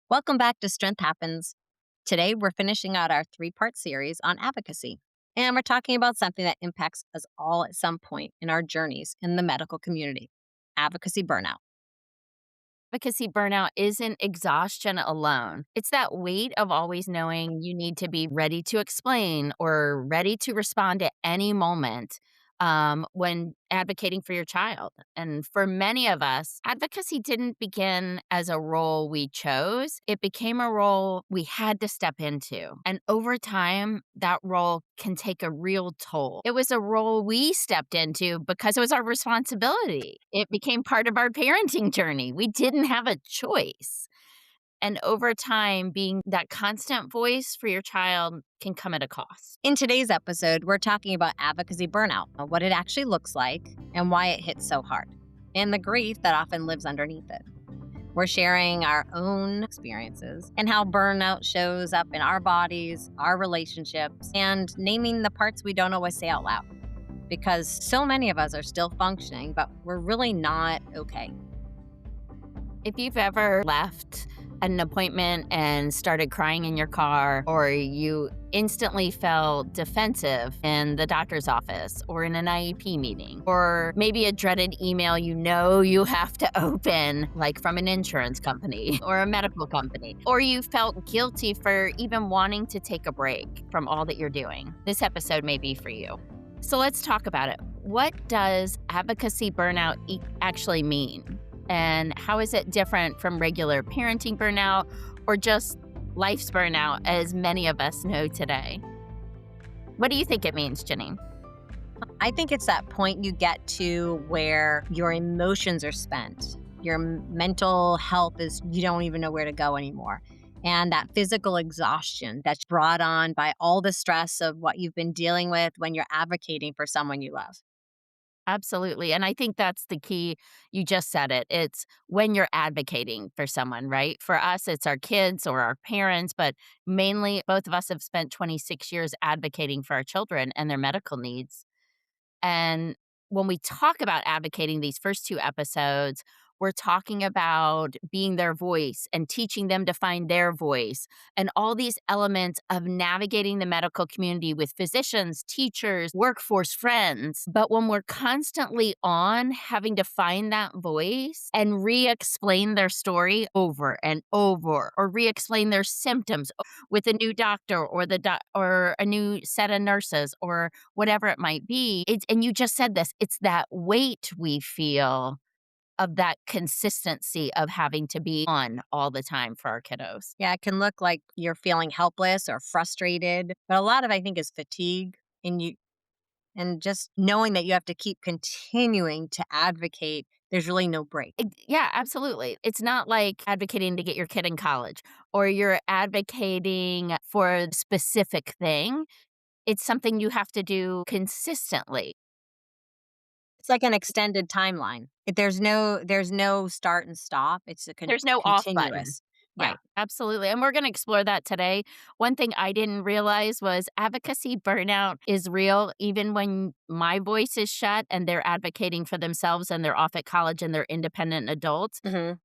Welcome back to Strength Happens. Today, we're finishing out our three-part series on advocacy. And we're talking about something that impacts us all at some point in our journeys in the medical community: advocacy burnout. Advocacy burnout isn't exhaustion alone. It's that weight of always knowing you need to be ready to explain or ready to respond at any moment when advocating for your child. And for many of us, advocacy didn't begin as a role we chose, it became a role we had to step into. And over time, that role can take a real toll. It was a role we stepped into because it was our responsibility. It became part of our parenting journey. We didn't have a choice. And over time, being that constant voice for your child can come at a cost. In today's episode, we're talking about advocacy burnout, what it actually looks like, and why it hits so hard, and the grief that often lives underneath it. We're sharing our own experiences and how burnout shows up in our bodies, our relationships, and naming the parts we don't always say out loud. Because so many of us are still functioning, but we're really not okay. If you've ever left an appointment and started crying in your car, or you instantly felt defensive in the doctor's office or in an IEP meeting, or maybe a dreaded email you have to open, like from an insurance company or a medical company, or you felt guilty for even wanting to take a break from all that you're doing, this episode may be for you. So let's talk about it. What does advocacy burnout actually mean? And how is it different from regular parenting burnout or just life's burnout, as many of us know today? What do you think it means, Janine? I think it's that point you get to where your emotions are spent. Your mental health is, you don't even know where to go anymore. And that physical exhaustion that's brought on by all the stress of what you've been dealing with when you're advocating for someone you love. Absolutely. And I think that's the key. You just said it. It's when you're advocating for someone, right? For us, it's our kids or our parents, but mainly both of us have spent 26 years advocating for our children and their medical needs. And when we talk about advocating these first two episodes, we're talking about being their voice and teaching them to find their voice and all these elements of navigating the medical community with physicians, teachers, workforce, friends. But when we're constantly on having to find that voice and re explain their story over and over, or re explain their symptoms with a new doctor or or a new set of nurses or whatever it might be. And you just said this, it's that weight we feel of that consistency of having to be on all the time for our kiddos. Yeah, it can look like you're feeling helpless or frustrated, but a lot of I think is fatigue and just knowing that you have to keep continuing to advocate. There's really no break. Yeah, absolutely. It's not like advocating to get your kid in college or you're advocating for a specific thing. It's something you have to do consistently. It's like an extended timeline. There's no start and stop. It's a There's no off button. continuous. Yeah, Right. absolutely, and we're gonna explore that today. One thing I didn't realize was advocacy burnout is real even when my voice is shut and they're advocating for themselves and they're off at college and they're independent adults. Mhm.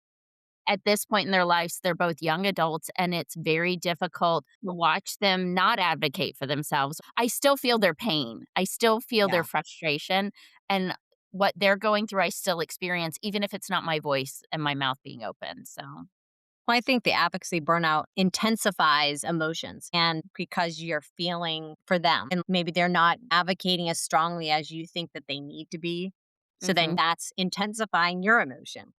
At this point in their lives, they're both young adults, and it's very difficult to watch them not advocate for themselves. I still feel their pain. I still feel their Yeah. frustration, and what they're going through, I still experience, even if it's not my voice and my mouth being open, so Well, I think the advocacy burnout intensifies emotions, and because you're feeling for them and maybe they're not advocating as strongly as you think that they need to be. So then mhm. that's intensifying your emotion.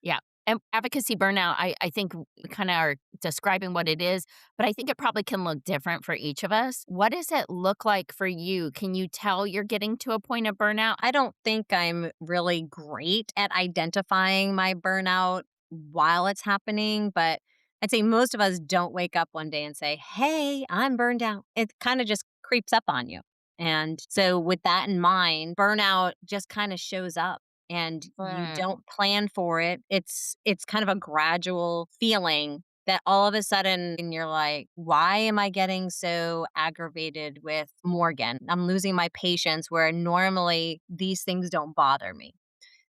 Yeah, and advocacy burnout, I think we kinda are describing what it is, but I think it probably can look different for each of us. What does it look like for you? Can you tell you're getting to a point of burnout? I don't think I'm really great at identifying my burnout while it's happening, but I'd say most of us don't wake up one day and say, "Hey, I'm burned out." It kind of just creeps up on you. And so with that in mind, burnout just kind of shows up and you Mm. don't plan for it. It's kind of a gradual feeling that all of a sudden and you're like, why am I getting so aggravated with Morgan? I'm losing my patience where normally these things don't bother me.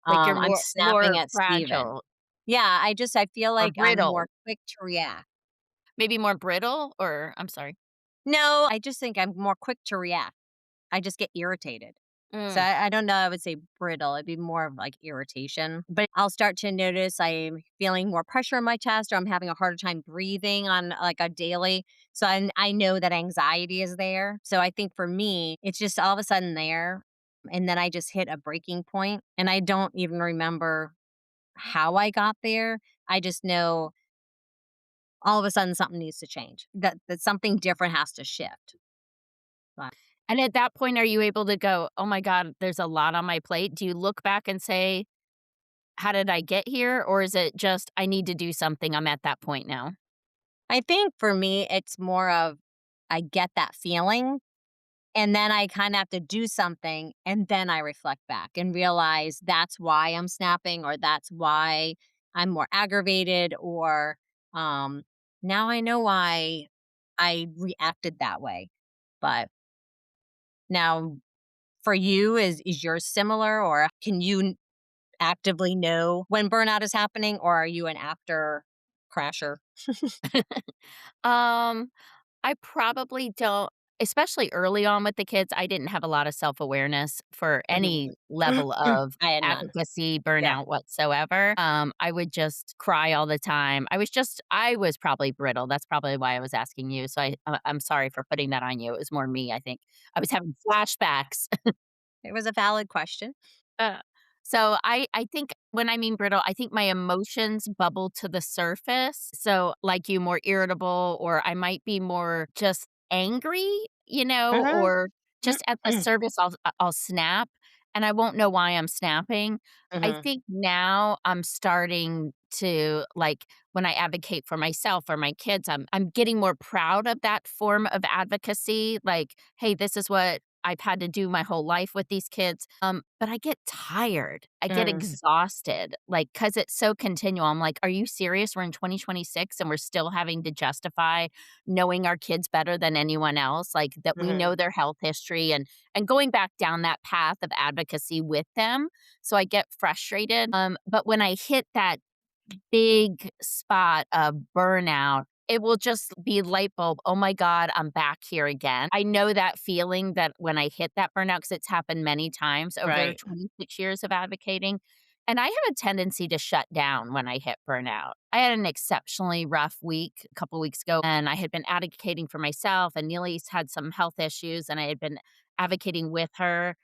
Like, you're I'm more snapping at Steven. fragile. Yeah, I feel Or like I'm more brittle? quick to react. Maybe more brittle, or I'm sorry. No, I just think I'm more quick to react. I just get irritated. So Mm. I don't know, I would say brittle, it'd be more of like irritation, but I'll start to notice I'm feeling more pressure in my chest or I'm having a harder time breathing on like a daily. So I know that anxiety is there. So I think for me, it's just all of a sudden there. And then I just hit a breaking point and I don't even remember how I got there. I just know all of a sudden something needs to change, that something different has to shift. But And at that point, are you able to go, "Oh my god, there's a lot on my plate?" Do you look back and say, "How did I get here?" Or is it just, "I need to do something, I'm at that point now?" I think for me, it's more of I get that feeling and then I kind of have to do something and then I reflect back and realize that's why I'm snapping or that's why I'm more aggravated or um now I know why I reacted that way. But now for you is yours similar or can you actively know when burnout is happening or are you an after crasher? Um, I probably don't, especially early on with the kids, I didn't have a lot of self-awareness for any Mhm. level of I had none. advocacy, Yeah. burnout whatsoever. I would just cry all the time. I was probably brittle. That's probably why I was asking you. So I'm sorry for putting that on you. It was more me, I think. I was having flashbacks. It was a valid question. Uh, so I think when I mean brittle, I think my emotions bubble to the surface. So like you, more irritable, or I might be more just angry, Mhm. or just at the service, I'll snap, and I won't know why I'm snapping. I Mhm. think now I'm starting to, like, when I advocate for myself or my kids, I'm getting more proud of that form of advocacy. Like, hey, this is what I've had to do my whole life with these kids. But I get tired. I get Mm. exhausted, like, cause it's so continual. I'm like, "Are you serious? We're in 2026 and we're still having to justify knowing our kids better than anyone else, like, that we know Mhm. their health history," and going back down that path of advocacy with them, so I get frustrated. But when I hit that big spot of burnout, it will just be light bulb, "Oh my god, I'm back here again." I know that feeling that when I hit that burnout, because it's happened many times over Right. 26 years of advocating, and I have a tendency to shut down when I hit burnout. I had an exceptionally rough week a couple weeks ago, and I had been advocating for myself, and Neely's had some health issues, and I had been advocating with her,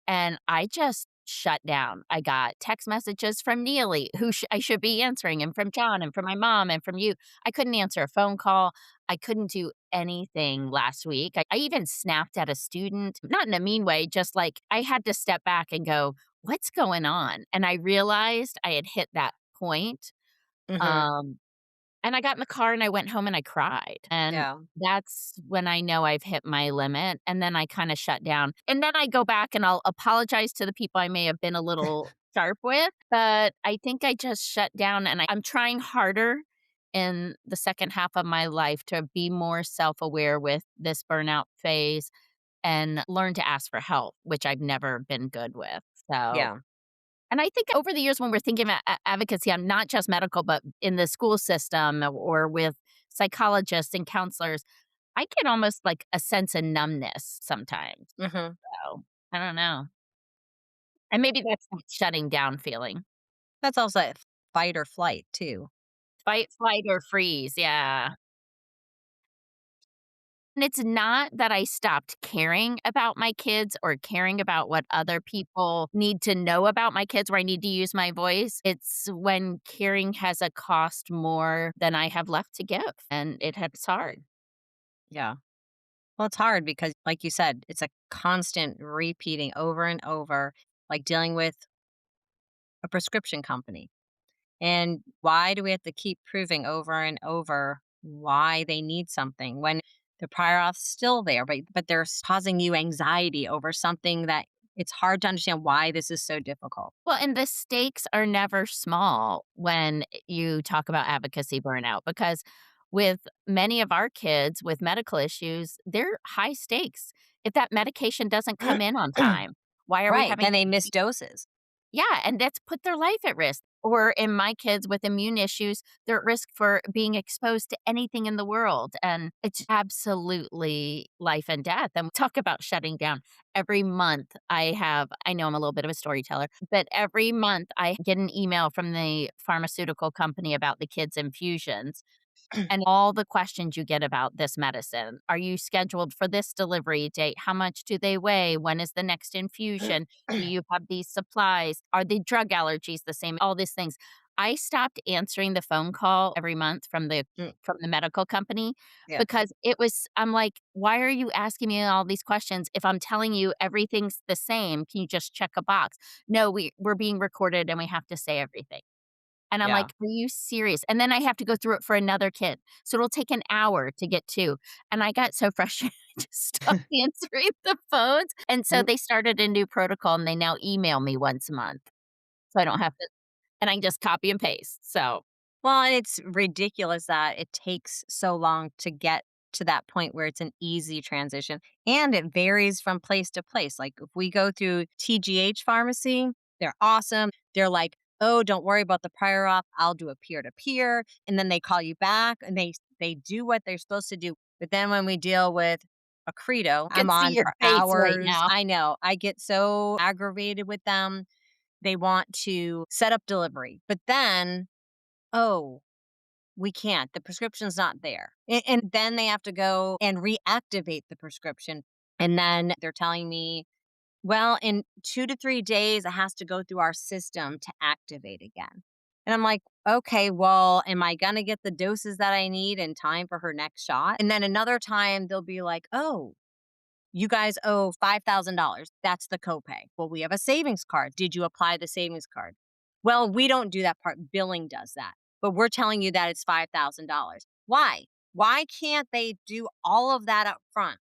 and I just shut down. I got text messages from Neely, who I should be answering, and from John, and from my mom, and from you. I couldn't answer a phone call. I couldn't do anything last week. I even snapped at a student, not in a mean way, just like I had to step back and go, "What's going on?" And I realized I had hit that point. Mhm. Um, and I got in the car and I went home and I cried, and Yeah. that's when I know I've hit my limit, and then I kinda shut down, and then I go back and I'll apologize to the people I may have been a little sharp with, but I think I just shut down, and I'm trying harder in the second half of my life to be more self-aware with this burnout phase and learn to ask for help, which I've never been good with, so, Yeah. and I think over the years when we're thinking about advocacy on not just medical, but in the school system or with psychologists and counselors, I get almost like a sense of numbness sometimes. Mhm. So I don't know. And maybe that's that shutting down feeling. That's also a fight or flight too. Fight, flight, or freeze. Yeah. And it's not that I stopped caring about my kids or caring about what other people need to know about my kids, where I need to use my voice. It's when caring has a cost more than I have left to give, and it's hard. Yeah. Well, it's hard because, like you said, it's a constant repeating over and over, like dealing with a prescription company. And why do we have to keep proving over and over why they need something when the prior auth's still there, but they're causing you anxiety over something that it's hard to understand why this is so difficult. Well, and the stakes are never small when you talk about advocacy burnout, because with many of our kids with medical issues, they're high stakes. If that medication doesn't come in on time, why are we Right. having Then they to miss keep— doses. Yeah, and that's put their life at risk. Or in my kids with immune issues, they're at risk for being exposed to anything in the world, and it's absolutely life and death, and talk about shutting down. Every month I know I'm a little bit of a storyteller, but every month I get an email from the pharmaceutical company about the kids' infusions, and all the questions you get about this medicine. Are you scheduled for this delivery date? How much do they weigh? When is the next infusion? Do you have these supplies? Are the drug allergies the same? All these things. I stopped answering the phone call every month Mm, from the medical company yeah. because I'm like, why are you asking me all these questions if I'm telling you everything's the same? Can you just check a box? No, we're being recorded and we have to say everything. And I'm Yeah. like, "Are you serious?" And then I have to go through it for another kid. So it'll take an hour to get to. And I got so frustrated, I just stopped answering the phones. And so Mm. they started a new protocol and they now email me once a month. So I don't have to and I can just copy and paste. So Well, and it's ridiculous that it takes so long to get to that point where it's an easy transition. And it varies from place to place. Like if we go through TGH pharmacy, they're awesome. They're like, oh, don't worry about the prior auth. I'll do a peer to peer. And then they call you back and they do what they're supposed to do. But then when we deal with a credo, I I'm can see on your for face right hours. now. I know. I get so aggravated with them. They want to set up delivery. But then, oh, we can't. The prescription's not there. And then they have to go and reactivate the prescription. And then they're telling me, well, in 2 to 3 days, it has to go through our system to activate again. And I'm like, okay, well, am I going to get the doses that I need in time for her next shot? And then another time, they'll be like, oh, you guys owe $5,000. That's the copay. Well, we have a savings card. Did you apply the savings card? Well, we don't do that part. Billing does that. But we're telling you that it's $5,000. Why? Why can't they do all of that up front?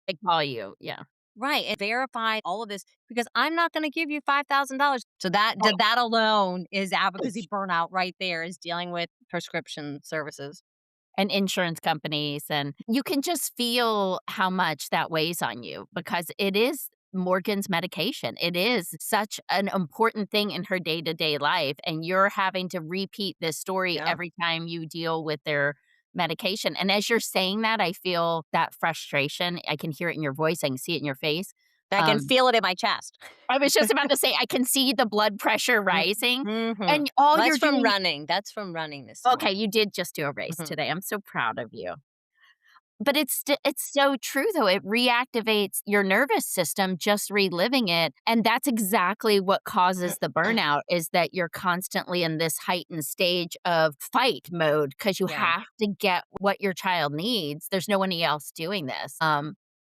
They call you. Yeah. Right. And verify all of this because I'm not going to give you $5,000. So that alone is advocacy burnout right there, is dealing with prescription services. And insurance companies, and you can just feel how much that weighs on you because it is Morgan's medication. It is such an important thing in her day-to-day life, and you're having to repeat this story Yeah. every time you deal with their medication, and as you're saying that, I feel that frustration. I can hear it in your voice, I can see it in your face. I can Um, feel it in my chest. I was just about to say, I can see the blood pressure rising, Mm-hmm. and all That's you're from doing. running. That's from running this Okay, morning. you did just do a race Mhm. today. I'm so proud of you. But it's so true, though, it reactivates your nervous system just reliving it, and that's exactly what causes the burnout, is that you're constantly in this heightened stage of fight mode because you Yeah. have to get what your child needs. There's no one else doing this,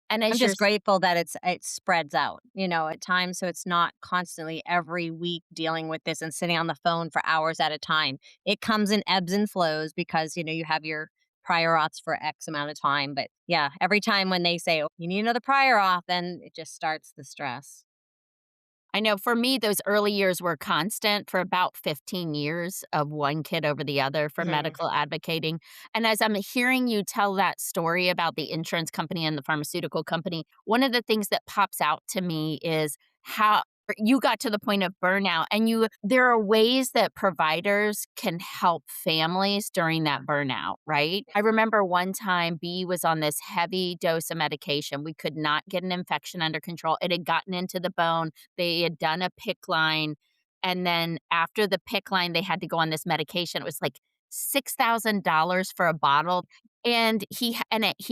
and I'm as you're just grateful that it spreads out, at times, so it's not constantly every week dealing with this and sitting on the phone for hours at a time. It comes in ebbs and flows because, you have your prior auths for X amount of time, but yeah, every time when they say, "Oh, you need another prior auth," then it just starts the stress. I know for me, those early years were constant for about 15 years of one kid over the other for Mhm. medical advocating. And as I'm hearing you tell that story about the insurance company and the pharmaceutical company, one of the things that pops out to me is how you got to the point of burnout, and there are ways that providers can help families during that burnout, right? I remember one time B was on this heavy dose of medication. We could not get an infection under control. It had gotten into the bone. They had done a PIC line, and then after the PIC line, they had to go on this medication. It was like $6,000 for a bottle, and he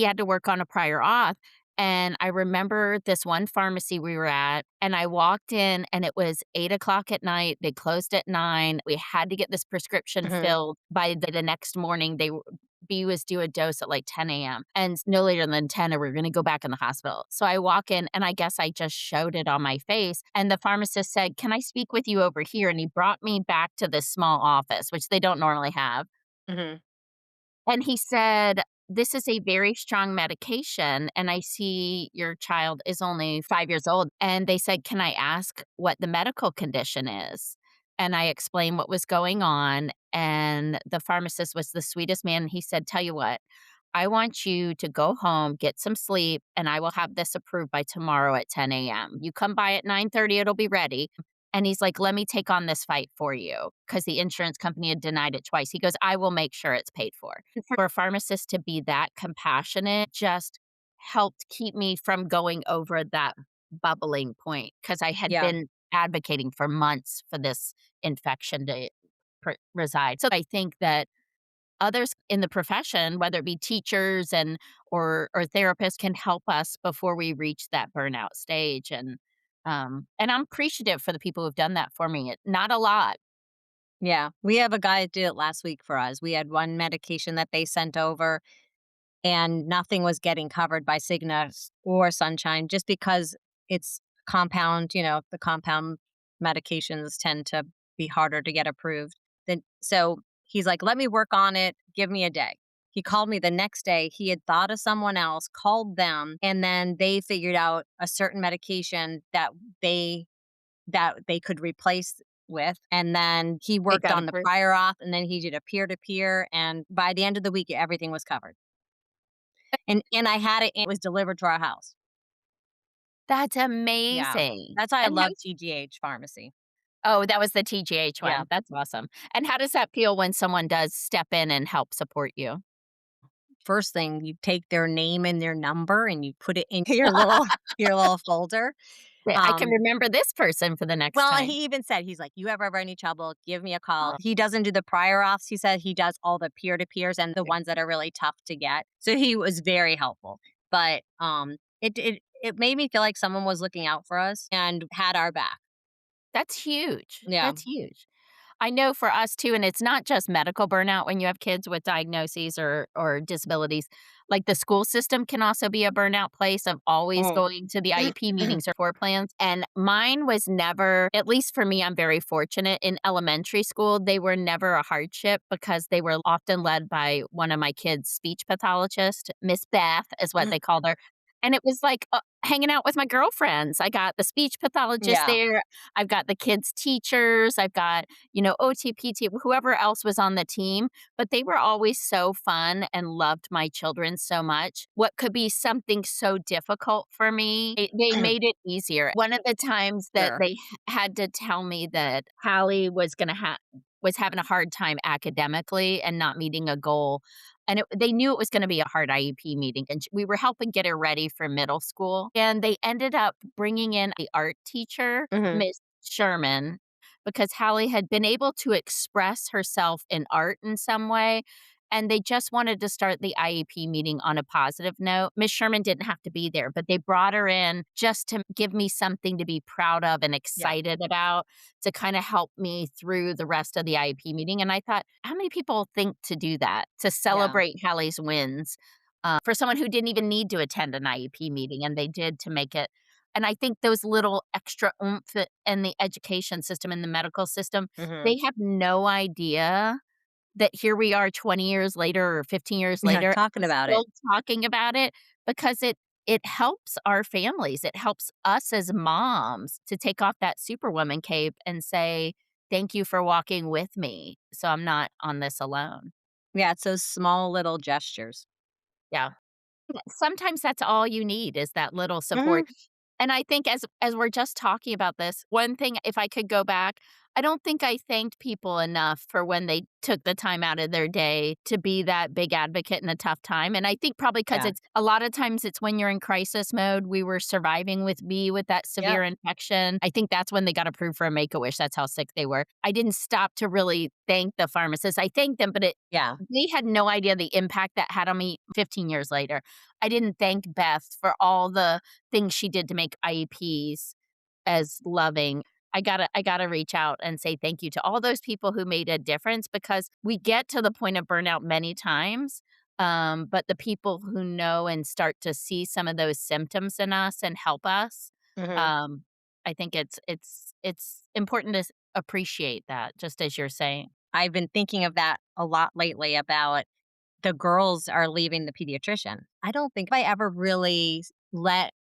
had to work on a prior auth, and I remember this one pharmacy we were at, and I walked in, and it was 8 o'clock at night. They closed at 9. We had to get this prescription Mhm. filled by the next morning. B was due a dose at like 10 a.m. and no later than 10 or we're gonna go back in the hospital. So I walk in and I guess I just showed it on my face, and the pharmacist said, "Can I speak with you over here?" And he brought me back to this small office, which they don't normally have. Mhm. And he said, "This is a very strong medication, and I see your child is only 5 years old." And they said, "Can I ask what the medical condition is?" And I explained what was going on, and the pharmacist was the sweetest man. He said, "Tell you what, I want you to go home, get some sleep, and I will have this approved by tomorrow at 10 a.m. You come by at 9:30, it'll be ready." And he's like, "Let me take on this fight for you," because the insurance company had denied it twice. He goes, "I will make sure it's paid for." And for a pharmacist to be that compassionate just helped keep me from going over that bubbling point because I had Yeah. been advocating for months for this infection to reside. So I think that others in the profession, whether it be teachers or therapists, can help us before we reach that burnout stage. And I'm appreciative for the people who've done that for me. Not a lot. Yeah. We have a guy that did it last week for us. We had one medication that they sent over and nothing was getting covered by Cigna or Sunshine just because it's compound, the compound medications tend to be harder to get approved. Then so he's like, "Let me work on it. Give me a day." He called me the next day. He had thought of someone else, called them, and then they figured out a certain medication that they could replace with, and then he It worked got on the approved. prior auth, and then he did a peer to peer, and by the end of the week, everything was covered. And I had it was delivered to our house. That's Yeah. amazing. That's why I And how love TGH Pharmacy. oh, that was the TGH Yeah. one. That's awesome. And how does that feel when someone does step in and help support you? First thing, you take their name and their number and you put it into your little folder. I can Um, remember this person for the next well, time. he even said, he's like, "You ever any trouble, give me a call." He doesn't do the prior auths. He said he does all the peer to peers and the ones that are really tough to get. So he was very helpful. But it made me feel like someone was looking out for us and had our back. That's huge. Yeah. That's huge. I know for us too, and it's not just medical burnout when you have kids with diagnoses or disabilities. Like the school system can also be a burnout place of always Oh. going to the IEP meetings or core plans. And mine was never, at least for me, I'm very fortunate. In elementary school, they were never a hardship because they were often led by one of my kids' speech pathologists, Miss Beth is what they called her. And it was like hanging out with my girlfriends. I got the speech pathologist Yeah. there. I've got the kids' teachers. I've got OT, PT, whoever else was on the team, but they were always so fun and loved my children so much. What could be something so difficult for me, they made it easier. One of the times that Sure. they had to tell me that Hallie was having a hard time academically and not meeting a goal. And they knew it was going to be a hard IEP meeting. And we were helping get her ready for middle school. And they ended up bringing in the art teacher, Mhm. Miss Sherman, because Hallie had been able to express herself in art in some way, and they just wanted to start the IEP meeting on a positive note. Miss Sherman didn't have to be there, but they brought her in just to give me something to be proud of and Yeah. excited about to kinda help me through the rest of the IEP meeting, and I thought, "How many people think to do that, to Yeah. celebrate Hallie's wins, for someone who didn't even need to attend an IEP meeting?" And they did to make it, and I think those little extra oomph in the education system, in the medical system, Mhm. they have no idea that here we are 20 years later or 15 years Yeah, later, talking we're about it. still talking about it because it helps our families. It helps us as moms to take off that superwoman cape and say, "Thank you for walking with me, so I'm not on this alone." Yeah, it's those small little gestures. Yeah. Sometimes that's all you need is that little support. Mhm. And I think as we're just talking about this, one thing, if I could go back, I don't think I thanked people enough for when they took the time out of their day to be that big advocate in a tough time. And I think probably because Yeah. it's a lot of times it's when you're in crisis mode. We were surviving with B with that Yep. severe infection. I think that's when they got approved for a Make-A-Wish. That's how sick they were. I didn't stop to really thank the pharmacist. I thanked them, but Yeah. they had no idea the impact that had on me 15 years later. I didn't thank Beth for all the things she did to make IEPs as loving. I gotta reach out and say thank you to all those people who made a difference because we get to the point of burnout many times, but the people who know and start to see some of those symptoms in us and help us, Mhm. um, I think it's important to appreciate that, just as you're saying. I've been thinking of that a lot lately about the girls are leaving the pediatrician. I don't think I ever really let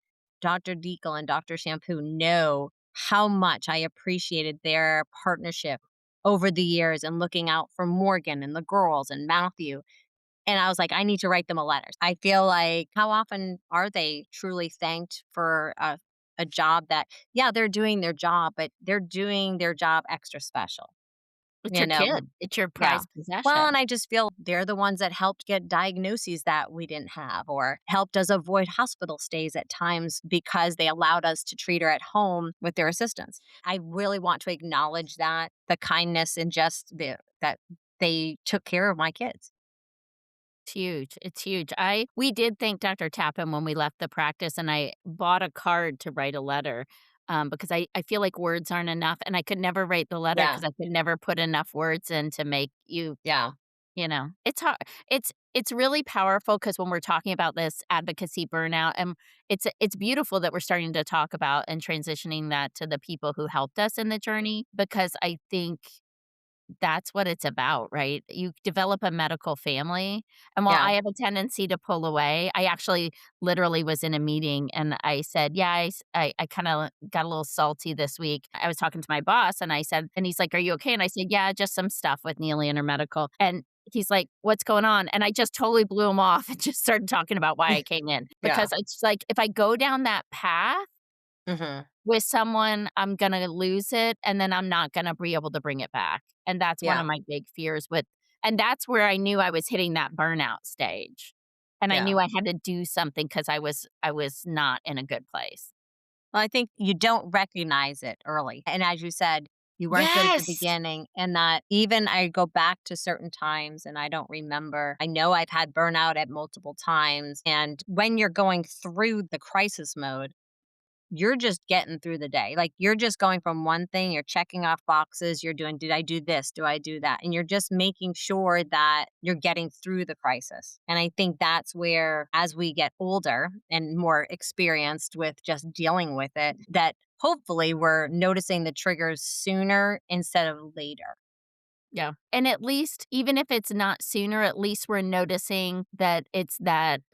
Dr. Deacle and Dr. Shampoo know how much I appreciated their partnership over the years and looking out for Morgan and the girls and Matthew. And I was like, I need to write them a letter. I feel like how often are they truly thanked for a job that, yeah, they're doing their job, but they're doing their job extra special, It's you your know? kid. It's your Yeah. prized Well, and possession. I just feel they're the ones that helped get diagnoses that we didn't have or helped us avoid hospital stays at times because they allowed us to treat her at home with their assistance. I really want to acknowledge that, the kindness and just that they took care of my kids. It's huge. It's huge. We did thank Dr. Tappan when we left the practice, and I bought a card to write a letter, because I feel like words aren't enough, and I could never write the letter Yeah. because I could never put enough words in to make you. Yeah. It's hard. It's really powerful because when we're talking about this advocacy burnout, and it's beautiful that we're starting to talk about and transitioning that to the people who helped us in the journey because I think that's what it's about, right? You develop a medical family, and while Yeah. I have a tendency to pull away, I actually literally was in a meeting and I said, "Yeah, I kinda got a little salty this week." I was talking to my boss and I said and he's like, "Are you okay?" And I said, "Yeah, just some stuff with Neely and her medical." And he's like, "What's going on?" And I just totally blew him off and just started talking about why I came in Yeah. because it's like, if I go down that path Mhm. with someone, I'm gonna lose it, and then I'm not gonna be able to bring it back, and that's one of Yeah. my big fears with and that's where I knew I was hitting that burnout stage, and I Yeah. knew I had to do something because I was not in a good place. Well, I think you don't recognize it early. And as you said, you weren't good at the Yes! beginning. And that even I go back to certain times and I don't remember. I know I've had burnout at multiple times. And when you're going through the crisis mode, you're just getting through the day. Like you're just going from one thing, you're checking off boxes, you're doing, did I do this? Do I do that? And you're just making sure that you're getting through the crisis. And I think that's where, as we get older and more experienced with just dealing with it, that hopefully we're noticing the triggers sooner instead of later. Yeah, and at least even if it's not sooner, at least we're noticing that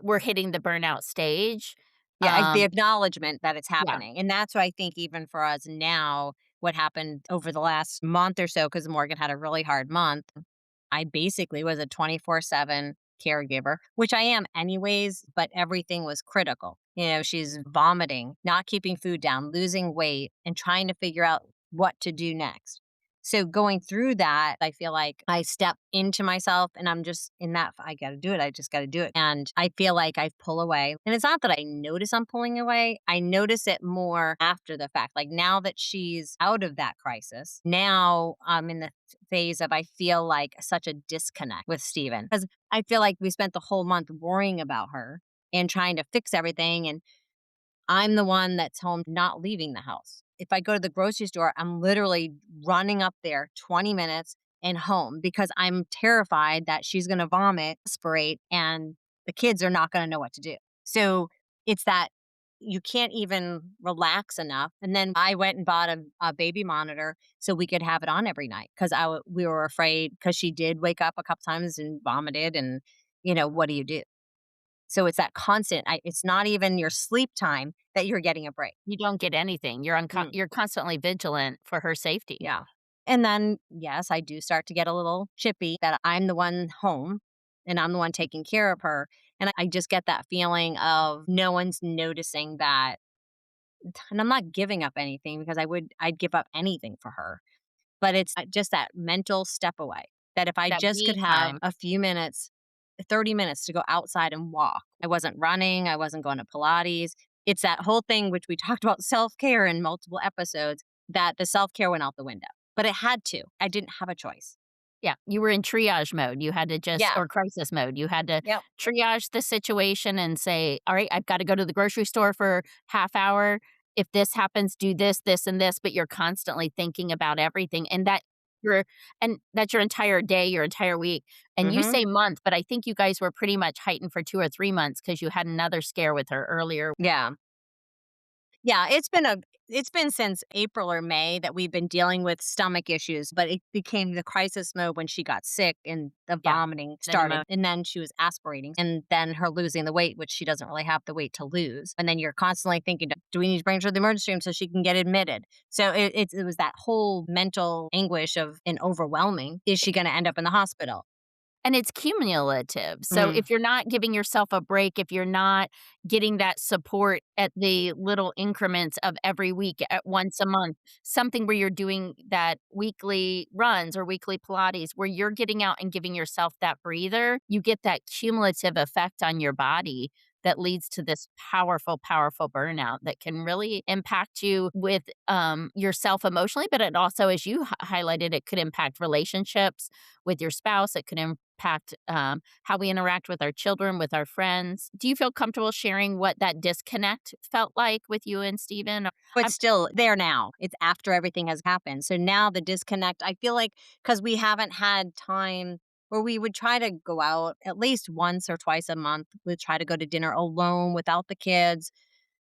we're hitting the burnout stage. Yeah, it's the Um, acknowledgement that it's yeah, happening, and that's what I think even for us now, what happened over the last month or so, because Morgan had a really hard month, I basically was a 24/7 caregiver, which I am anyways, but everything was critical. She's vomiting, not keeping food down, losing weight, and trying to figure out what to do next. So going through that, I feel like I step into myself and I'm just in that, I got to do it. I just got to do it. And I feel like I pull away. And it's not that I notice I'm pulling away, I notice it more after the fact. Like now that she's out of that crisis, now I'm in the phase of I feel like such a disconnect with Steven because I feel like we spent the whole month worrying about her and trying to fix everything. And I'm the one that's home not leaving the house. If I go to the grocery store, I'm literally running up there 20 minutes and home because I'm terrified that she's going to vomit, aspirate, and the kids are not going to know what to do. So it's that you can't even relax enough. And then I went and bought a baby monitor so we could have it on every night because we were afraid because she did wake up a couple times and vomited. And, what do you do? So it's that constant it's not even your sleep time that you're getting a break. you don't get anything. Mm, You're constantly vigilant for her safety. yeah. And then, yes, I do start to get a little chippy that I'm the one home and I'm the one taking care of her. And I just get that feeling of no one's noticing that. And I'm not giving up anything because I'd give up anything for her. But it's just that mental step away that if I That just could me have time. a few minutes, 30 minutes to go outside and walk. I wasn't running, I wasn't going to Pilates. It's that whole thing which we talked about self-care in multiple episodes that the self-care went out the window. But it had to. I didn't have a choice. Yeah, you were in triage mode. You had to just Yeah. or crisis mode. You had to Yep. triage the situation and say, "All right, I've gotta go to the grocery store for half hour. If this happens, do this, this, and this," but you're constantly thinking about everything, your and that's your entire day, your entire week. And you Mhm. say month, but I think you guys were pretty much heightened for 2 or 3 months because you had another scare with her earlier. Yeah. Yeah, it's been since April or May that we've been dealing with stomach issues, but it became the crisis mode when she got sick and the Yeah, vomiting the started. pneumonia. And then she was aspirating and then her losing the weight, which she doesn't really have the weight to lose. And then you're constantly thinking, do we need to bring her to the emergency room so she can get admitted? So it was that whole mental anguish of an overwhelming, is she going to end up in the hospital? And it's cumulative. So Mm, if you're not giving yourself a break, if you're not getting that support at the little increments of every week, at once a month, something where you're doing that weekly runs or weekly Pilates, where you're getting out and giving yourself that breather, you get that cumulative effect on your body that leads to this powerful, powerful burnout that can really impact you with yourself emotionally. But it also, as you highlighted, it could impact relationships with your spouse. It could impact how we interact with our children, with our friends. Do you feel comfortable sharing what that disconnect felt like with you and Steven? but I'm still there now. It's after everything has happened. So now the disconnect, I feel like, because we haven't had time where we would try to go out at least once or twice a month. We'd try to go to dinner alone without the kids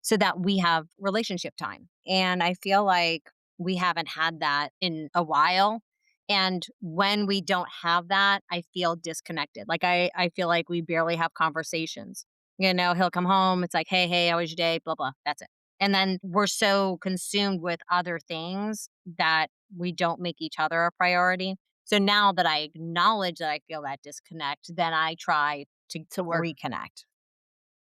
so that we have relationship time. And I feel like we haven't had that in a while. And when we don't have that, I feel disconnected. Like I feel like we barely have conversations. He'll come home. It's like, hey, how was your day? Blah, blah. That's it. And then we're so consumed with other things that we don't make each other a priority. So now that I acknowledge that I feel that disconnect, then I try to to work. reconnect.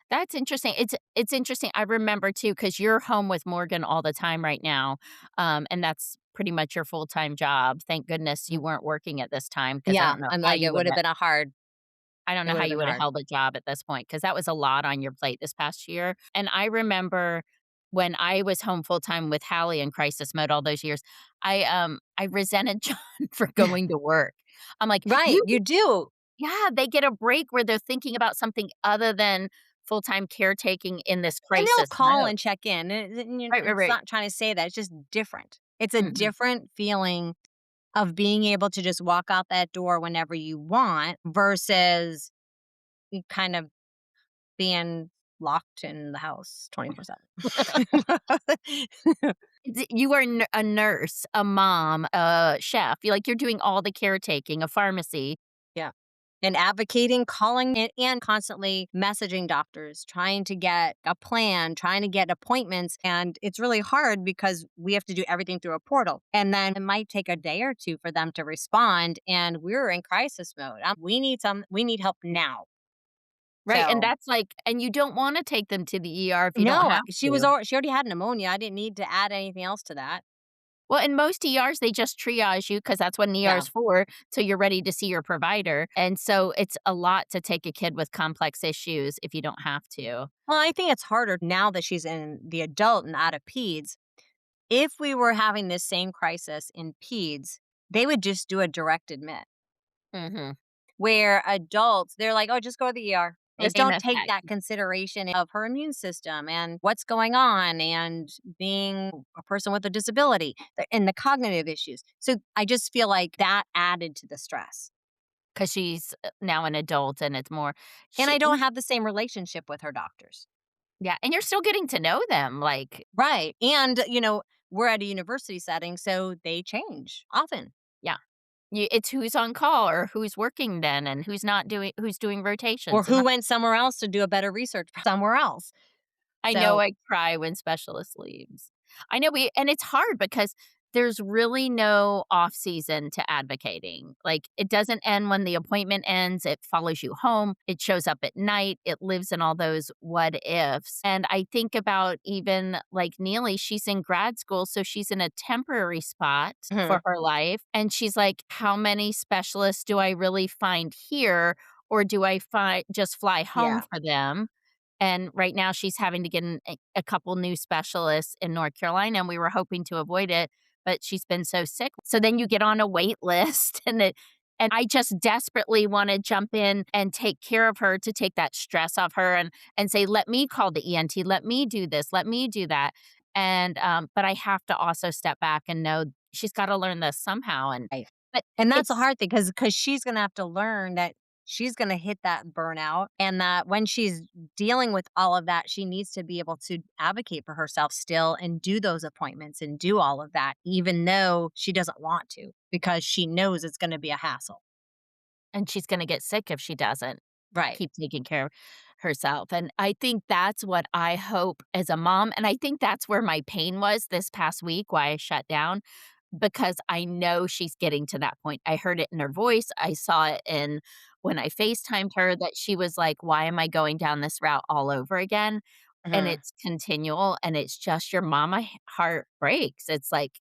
That's interesting. It's interesting. I remember too, because you're home with Morgan all the time right now, and that's pretty much your full time job. Thank goodness you weren't working at this time, because Yeah, I'm like, I don't it know would how have you been would have hard. held a job at this point, because that was a lot on your plate this past year. And I remember when I was home full time with Hallie in crisis mode all those years, I resented John for going to work. I'm like, Right, you you do. yeah, they get a break where they're thinking about something other than full-time caretaking in this And they'll crisis call mode. and check in, and Right, right, it's right. not trying to say that, it's just different. It's a Mhm. different feeling of being able to just walk out that door whenever you want versus you kind of being locked in the house 24/7. You are a nurse, a mom, a chef. You're doing all the caretaking, a pharmacy. Yeah. And advocating, calling, and constantly messaging doctors, trying to get a plan, trying to get appointments. And it's really hard because we have to do everything through a portal. And then it might take a day or two for them to respond. And we're in crisis mode. We need help now. Right, and So that's and you don't wanna take them to the ER if you don't no, have to. she already had pneumonia. I didn't need to add anything else to that. Well, in most ERs, they just triage you because that's what an ER Yeah. is for, till you're ready to see your provider, and so it's a lot to take a kid with complex issues if you don't have to. Well, I think it's harder now that she's in the adult and out of peds. If we were having this same crisis in peds, they would just do a direct admit. Mhm. Where adults, they're like, "Oh, just go to the ER." Just Same don't take effect. that consideration of her immune system and what's going on and being a person with a disability and the cognitive issues. So I just feel like that added to the stress. 'Cause she's, now an adult and it's more And I she don't have the same relationship with her doctors. yeah, and you're still getting to know them, Right. And, we're at a university setting, so they change often. yeah. It's who's on call or who's working then and who's doing Or rotations, and who went somewhere else to do a better research somewhere else. I know So, I cry when specialist leaves. I know and it's hard because there's really no off season to advocating. It doesn't end when the appointment ends. It follows you home. It shows up at night. It lives in all those what ifs. And I think about even Neely, she's in grad school, so she's in a temporary spot mhm, for her life. And she's like, how many specialists do I really find here? Or do I just fly home yeah. for them? And right now she's having to get a couple new specialists in North Carolina, and we were hoping to avoid it, but she's been so sick. So then you get on a wait list and I just desperately wanna jump in and take care of her to take that stress off her and say, "Let me call the ENT, let me do this, let me do that." And, but I have to also step back and know she's gotta learn this somehow, Right. but And that's a it's hard thing because she's gonna have to learn that she's gonna hit that burnout and that when she's dealing with all of that, she needs to be able to advocate for herself still and do those appointments and do all of that, even though she doesn't want to, because she knows it's gonna be a hassle. and she's gonna get sick if she doesn't Right. keep taking care of herself, and I think that's what I hope as a mom, and I think that's where my pain was this past week, why I shut down, because I know she's getting to that point. I heard it in her voice. I saw it in when I FaceTimed her that she was like, "Why am I going down this route all over again?" And Mhm. it's continual, and it's just your mama heart breaks. It's like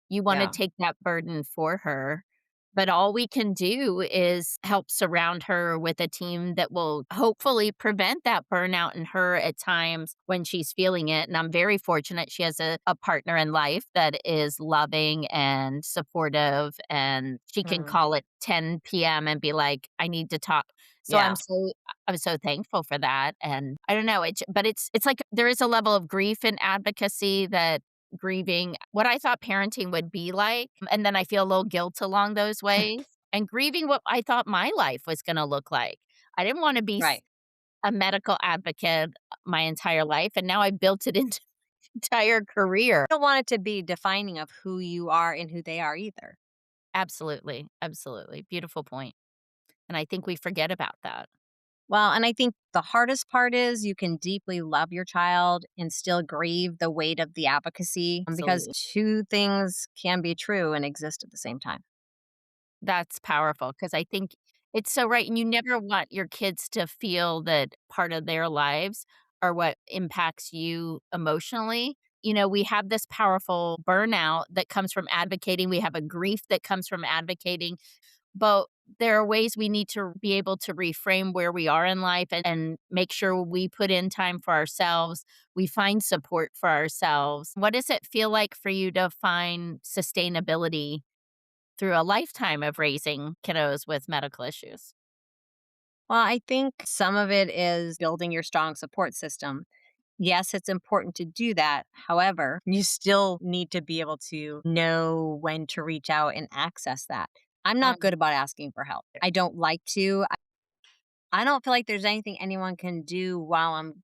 you wanna Yeah. take that burden for her, but all we can do is help surround her with a team that will hopefully prevent that burnout in her at times when she's feeling it, and I'm very fortunate she has a partner in life that is loving and supportive, and she can Mhm. call it 10 p.m. and be like, "I need to talk." So Yeah. I'm so thankful for that, and I don't know, but it's like there is a level of grief in advocacy that grieving what I thought parenting would be like, and then I feel a little guilt along those ways, and grieving what I thought my life was gonna look like. I didn't wanna be Right. a medical advocate my entire life, and now I've built it into my entire career. I don't want it to be defining of who you are and who they are either. Absolutely, absolutely, beautiful point, and I think we forget about that. Well, and I think the hardest part is you can deeply love your child and still grieve the weight of the advocacy because Absolutely. two things can be true and exist at the same time. That's powerful because I think it's so right, and you never want your kids to feel that part of their lives are what impacts you emotionally. You know, we have this powerful burnout that comes from advocating, we have a grief that comes from advocating, but there are ways we need to be able to reframe where we are in life and make sure we put in time for ourselves, we find support for ourselves. What does it feel like for you to find sustainability through a lifetime of raising kiddos with medical issues? Well, I think some of it is building your strong support system. Yes, it's important to do that. However, you still need to be able to know when to reach out and access that. I'm not good Mm, about asking for help. I don't like to. I don't feel like there's anything anyone can do while I'm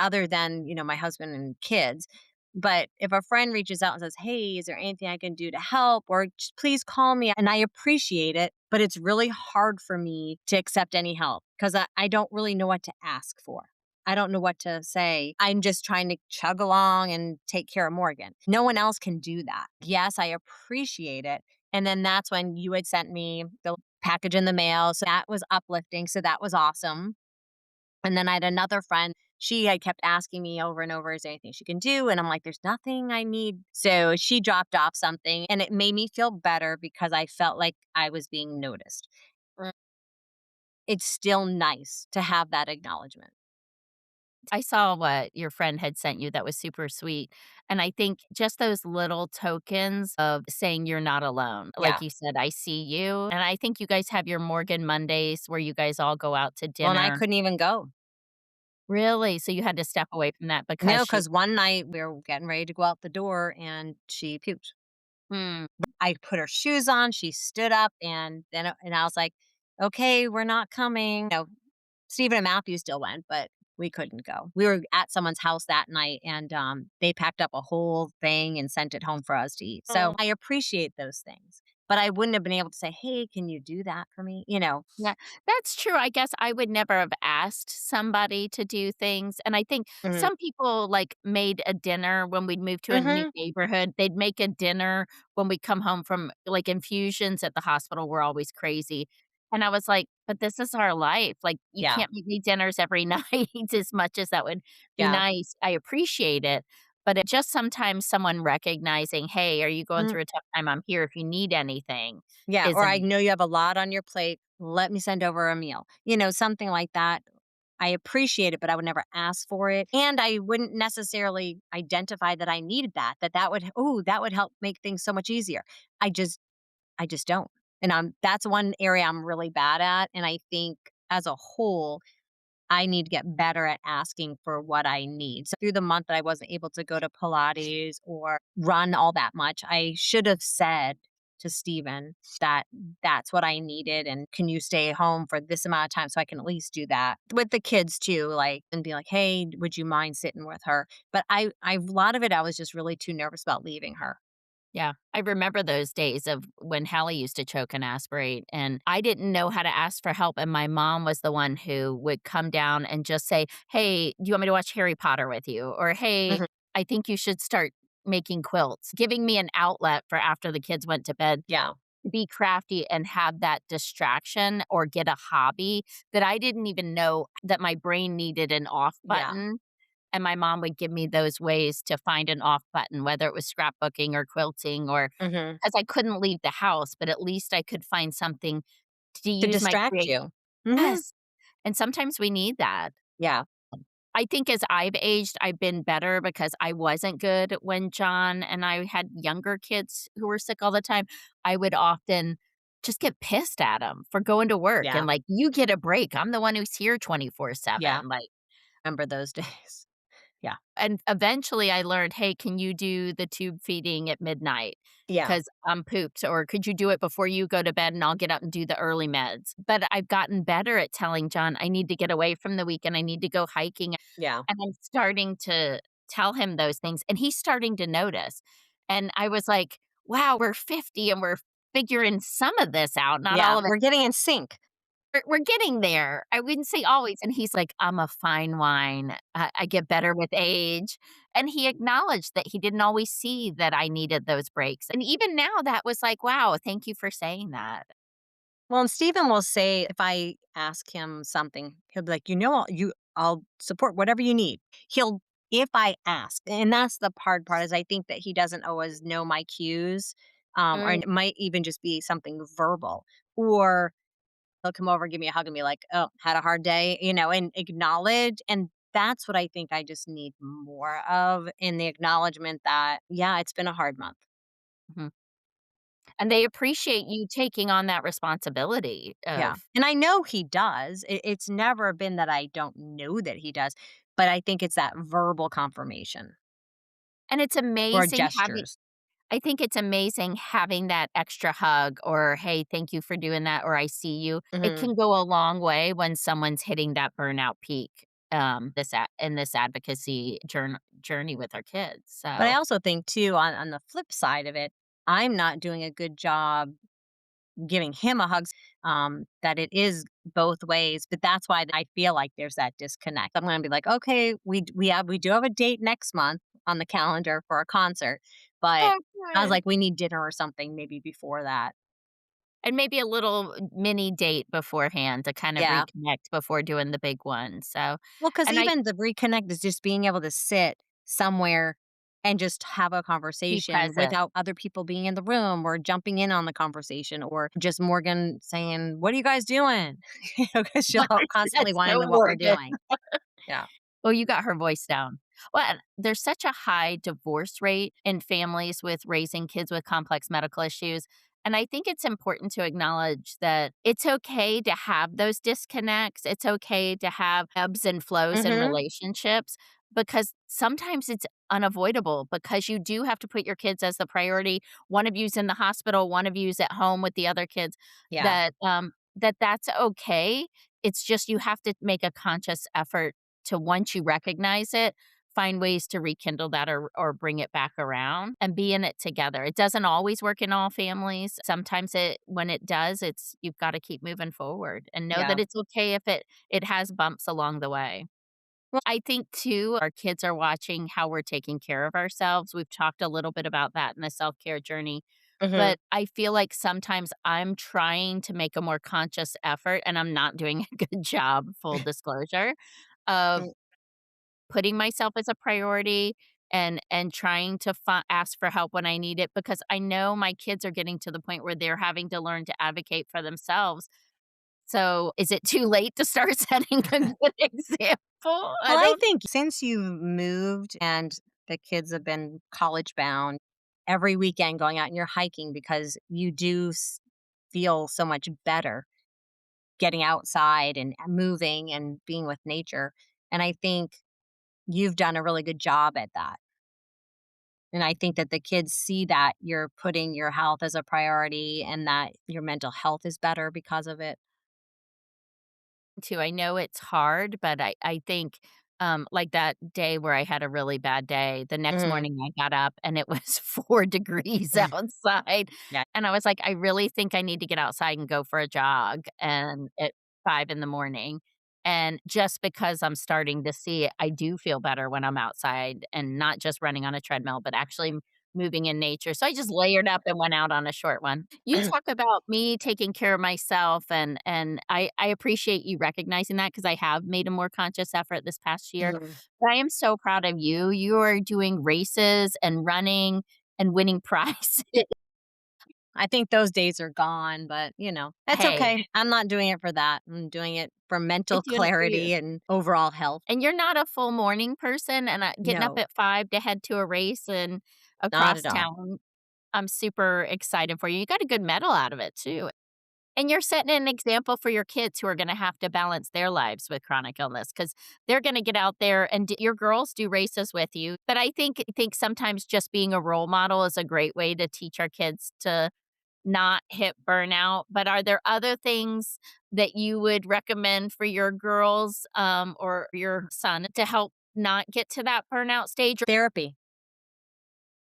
other than, my husband and kids. But if a friend reaches out and says, "Hey, is there anything I can do to help?" or "Just please call me," and I appreciate it, but it's really hard for me to accept any help because I don't really know what to ask for. I don't know what to say. I'm just trying to chug along and take care of Morgan. No one else can do that. Yes, I appreciate it. And then that's when you had sent me the package in the mail. So that was uplifting. So that was awesome. And then I had another friend, she had kept asking me over and over, "Is there anything she can do?" And I'm like, "There's nothing I need." So she dropped off something and it made me feel better because I felt like I was being noticed. mm. It's still nice to have that acknowledgement. I saw what your friend had sent you that was super sweet, and I think just those little tokens of saying you're not alone. Like Yeah. you said, "I see you," and I think you guys have your Morgan Mondays where you guys all go out to Well, and I dinner. couldn't even go. Really? So you had to step away from that because No, she because one night we were getting ready to go out the door and she puked. Mm, I put her shoes on, she stood up, and then and I was like, "Okay, we're not coming." Stephen and Matthew still went, but we couldn't go. We were at someone's house that night and, they packed up a whole thing and sent it home for us to eat. So oh. I appreciate those things, but I wouldn't have been able to say, "Hey, can you do that for me?" You know? Yeah, that's true. I guess I would never have asked somebody to do things, and I think Mhm. some people, like, made a dinner when we'd moved to a new Mhm. neighborhood. They'd make a dinner when we come home from like, infusions at the hospital were always crazy, and I was like, "But this is our life, like, you Yeah. can't make me dinners every night as much as that would be Yeah. nice." I appreciate it, but it just sometimes someone recognizing, "Hey, are you going Mm, through a tough time? I'm here if you need anything," yeah, is or, "I an know you have a lot on your plate. Let me send over a meal." Something like that. I appreciate it, but I would never ask for it, and I wouldn't necessarily identify that I needed that would help make things so much easier. I just I just don't, and that's one area I'm really bad at, and I think as a whole, I need to get better at asking for what I need. So through the month that I wasn't able to go to Pilates or run all that much, I should have said to Steven that that's what I needed and can you stay home for this amount of time so I can at least do that. With the kids too, like and be like, "Hey, would you mind sitting with her?" But I a lot of it I was just really too nervous about leaving her. Yeah, I remember those days of when Hallie used to choke and aspirate, and I didn't know how to ask for help, and my mom was the one who would come down and just say, "Hey, do you want me to watch Harry Potter with you?" Or, "Hey, Mhm. I think you should start making quilts, giving me an outlet for after the kids went to bed, Yeah. be crafty and have that distraction or get a hobby that I didn't even know that my brain needed an off Yeah. button, and my mom would give me those ways to find an off button, whether it was scrapbooking or quilting or Mhm. 'cause I couldn't leave the house, but at least I could find something to To use my distract create you. Mhm. Yes, and sometimes we need that. Yeah. I think as I've aged, I've been better because I wasn't good when John and I had younger kids who were sick all the time. I would often just get pissed at them for going to work Yeah. and like, "You get a break. I'm the one who's here Yeah. 24/7." Like, Remember those days. Yeah. and eventually I learned, "Hey, can you do the tube feeding at midnight? Yeah. 'Cause I'm pooped," or, "Could you do it before you go to bed and I'll get up and do the early meds?" But I've gotten better at telling John, "I need to get away from the weekend. I need to go hiking." Yeah. And I'm starting to tell him those things, and he's starting to notice. And I was like, "Wow, we're 50 and we're figuring some of this out, not Yeah. all of it. We're getting in sync. We're getting there." I wouldn't say always, and he's like, "I'm a fine wine. I get better with age." And he acknowledged that he didn't always see that I needed those breaks. And even now that was like, "Wow, thank you for saying that." Well, and Stephen will say if I ask him something, he'll be like, I'll support whatever you need. He'll if I ask. And that's the hard part is I think that he doesn't always know my cues. Or Mm, it might even just be something verbal. Or he'll come over and give me a hug and be like, "Oh, had a hard day," and acknowledge. And that's what I think I just need more of in the acknowledgement that, yeah, it's been a hard month. mhm. And they appreciate you taking on that responsibility Yeah. of And I know he does. It's never been that I don't know that he does, but I think it's that verbal confirmation and it's or amazing having gestures. I think it's amazing having that extra hug or, "Hey, thank you for doing that," or, "I see you." It Mhm. can go a long way when someone's hitting that burnout peak, in this advocacy journey with our kids, But I so also think too on the flip side of it, I'm not doing a good job giving him a hug, that it is both ways, but that's why I feel like there's that disconnect. I'm gonna be like, "Okay, we do have a date next month on the calendar for a concert," but Oh, I was good. like, "We need dinner or something maybe before that." And maybe a little mini date beforehand to kind of Yeah. reconnect before doing the big one, so Well, because and I even the reconnect is just being able to sit somewhere and just have a be conversation present. without other people being in the room or jumping in on the conversation or just Morgan saying, "What are you guys doing?" Because she'll constantly That's want to so know what we're Morgan. doing. Yeah. Well, you got her voice down. Well, and there's such a high divorce rate in families with raising kids with complex medical issues. And I think it's important to acknowledge that it's okay to have those disconnects. It's okay to have ebbs and flows in Mhm. relationships because sometimes it's unavoidable because you do have to put your kids as the priority. One of you's in the hospital, one of you's at home with the other kids. Yeah. That's okay. It's just you have to make a conscious effort to once you recognize it, find ways to rekindle that or bring it back around and be in it together. It doesn't always work in all families. Sometimes it when it does, it's you've got to keep moving forward and know that Yeah. it's okay if it has bumps along the way. Well, I think too, our kids are watching how we're taking care of ourselves. We've talked a little bit about that in the self-care journey. mhm. But I feel like sometimes I'm trying to make a more conscious effort and I'm not doing a good job, full disclosure, of Mm, putting myself as a priority and trying to ask for help when I need it because I know my kids are getting to the point where they're having to learn to advocate for themselves. So, is it too late to start setting a good example? I Well, I don't think since you've moved and the kids have been college bound, every weekend going out and you're hiking because you do feel so much better getting outside and moving and being with nature. And I think you've done a really good job at that. And I think that the kids see that you're putting your health as a priority and that your mental health is better because of it. to. I know it's hard, but I think, like that day where I had a really bad day, the next Mhm. morning I got up and it was 4 degrees outside, Yeah. and I was like, "I really think I need to get outside and go for a jog," and at 5 in the morning. And just because I'm starting to see it, I do feel better when I'm outside and not just running on a treadmill, but actually moving in nature. So I just layered up and went out on a short one. You talk about me taking care of myself, and I appreciate you recognizing that because I have made a more conscious effort this past year. Mhm. But I am so proud of you. You are doing races and running and winning prizes. I think those days are gone, but, that's Hey, okay. I'm not doing it for that. I'm doing it for I'm mental doing it for you. clarity and overall health. And you're not a full morning person, and, getting up No, at 5 to head to a race and not across at all. town, I'm super excited for you. You got a good medal out of it too. And you're setting an example for your kids who are gonna have to balance their lives with chronic illness because 'cause they're gonna get out there and your girls do races with you. But I think sometimes just being a role model is a great way to teach our kids to not hit burnout. But are there other things that you would recommend for your girls, or your son to help not get to that burnout stage? Therapy.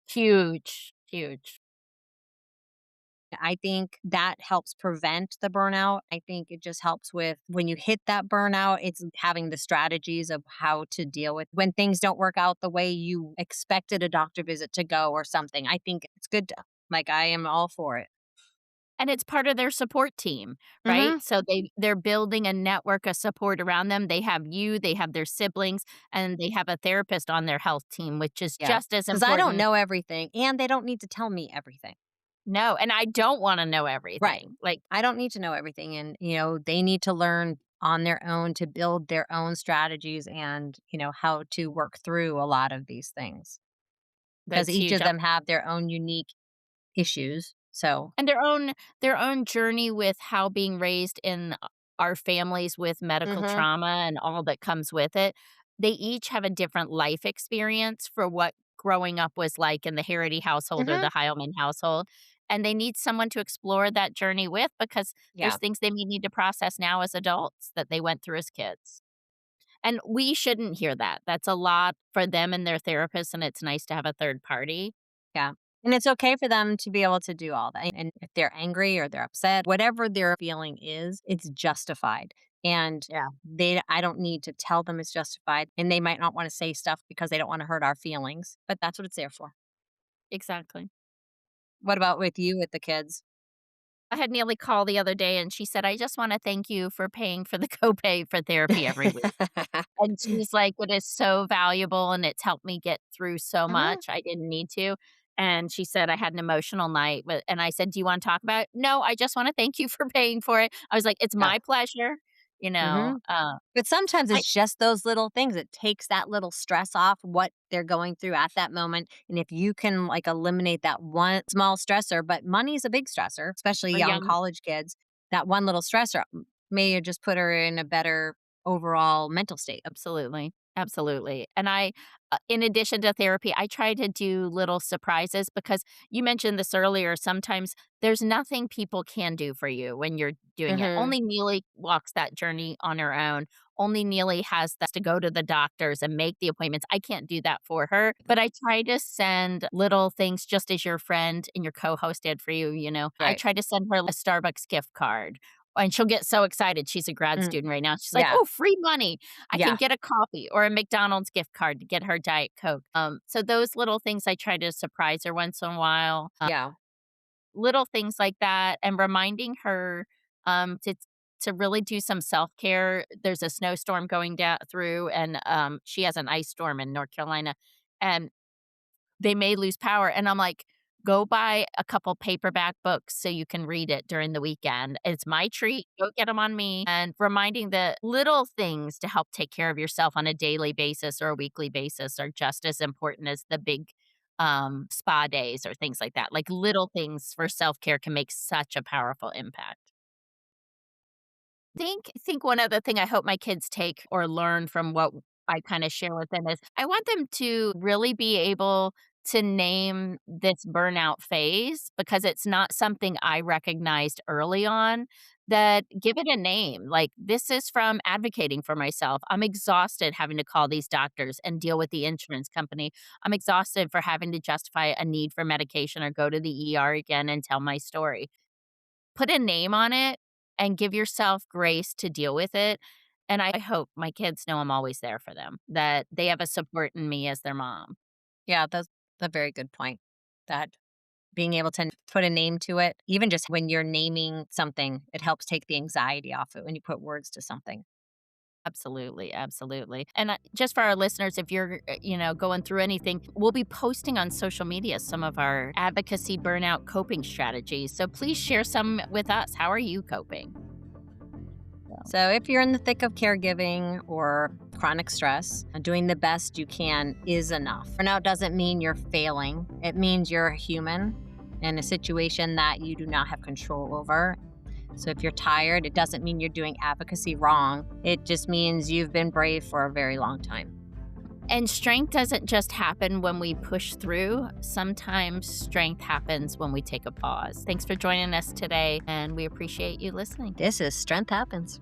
Huge, huge. I think that helps prevent the burnout. I think it just helps with when you hit that burnout, it's having the strategies of how to deal with when things don't work out the way you expected a doctor visit to go or something. I think it's good to, like, I am all for it. And it's part of their support team, right? Mhm. So they're building a network of support around them. They have you, they have their siblings, and they have a therapist on their health team, which is Yeah. just as Cuz I don't important. know everything and they don't need to tell me everything. No, and I don't wanna know Right. everything. Like, I don't need to know everything and they need to learn on their own to build their own strategies and, how to work through a lot of these things. Because that's each huge. of them have their own unique issues. So, And their own journey with how being raised in our families with medical mhm, trauma and all that comes with it, they each have a different life experience for what growing up was like in the Harity household or mhm, the Heilman household, and they need someone to explore that journey with because there's yeah, things they may need to process now as adults that they went through as kids. And we shouldn't hear that. That's a lot for them and their therapist, and it's nice to have a third party. yeah. And it's okay for them to be able to do all that. And if they're angry or they're upset, whatever their feeling is, it's justified. And Yeah, I don't need to tell them it's justified. And they might not want to say stuff because they don't want to hurt our feelings, but that's what it's there for. exactly. What about with you with the kids? I had Neely call the other day, and she said, "I just wanna thank you for paying for the copay for therapy every week." And she's like, "It is so valuable, and it's helped me get through so Mhm, much, I didn't need to." And she said, "I had an emotional night," and I said, "Do you wanna talk about it?" "No, I just wanna thank you for paying for it." I was like, "It's yeah. my pleasure," you know, Mhm. But sometimes I it's just those little things. It takes that little stress off what they're going through at that moment. And if you can like eliminate that one small stressor, but money's a big stressor, especially a young young college kids, that one little stressor may just put her in a better overall mental state. Absolutely, absolutely, and in addition to therapy, I try to do little surprises because you mentioned this earlier, sometimes there's nothing people can do for you when you're doing it. Mhm. Only Neely walks that journey on her own. Only Neely has that to go to the doctors and make the appointments. I can't do that for her, but I try to send little things just as your friend and your co-host did for you, you know? I Right. try to send her a Starbucks gift card, and she'll get so excited. She's a grad Mm, student right now. She's like, yeah. "Oh, free money. I can Yeah. get a coffee or a McDonald's gift card to get her Diet Coke." So those little things I try to surprise her once in a while. Yeah. Little things like that and reminding her, to really do some self-care. There's a snowstorm going down through, and, she has an ice storm in North Carolina, and they may lose power, and I'm like, "Go buy a couple paperback books so you can read it during the weekend. It's my treat, go get them on me," and reminding the little things to help take care of yourself on a daily basis or a weekly basis are just as important as the big, spa days or things like that. Like, little things for self-care can make such a powerful impact. Think one other thing I hope my kids take or learn from what I kinda share with them is I want them to really be able to name this burnout phase because it's not something I recognized early on, that give it a name. Like, "This is from advocating for myself. I'm exhausted having to call these doctors and deal with the insurance company. I'm exhausted for having to justify a need for medication or go to the ER again and tell my story." Put a name on it and give yourself grace to deal with it. And I hope my kids know I'm always there for them, that they have a support in me as their mom. Yeah, that's a very good point. That being able to put a name to it, even just when you're naming something, it helps take the anxiety off it when you put words to something. Absolutely, absolutely. And just for our listeners, if you're, going through anything, we'll be posting on social media some of our advocacy burnout coping strategies. So please share some with us. How are you coping? So, So, if you're in the thick of caregiving or chronic stress, doing the best you can is enough. Burnout doesn't mean you're failing, it means you're human in a situation that you do not have control over. So, if you're tired, it doesn't mean you're doing advocacy wrong. It just means you've been brave for a very long time. and strength doesn't just happen when we push through. Sometimes strength happens when we take a pause. Thanks for joining us today, and we appreciate you listening. This is Strength Happens.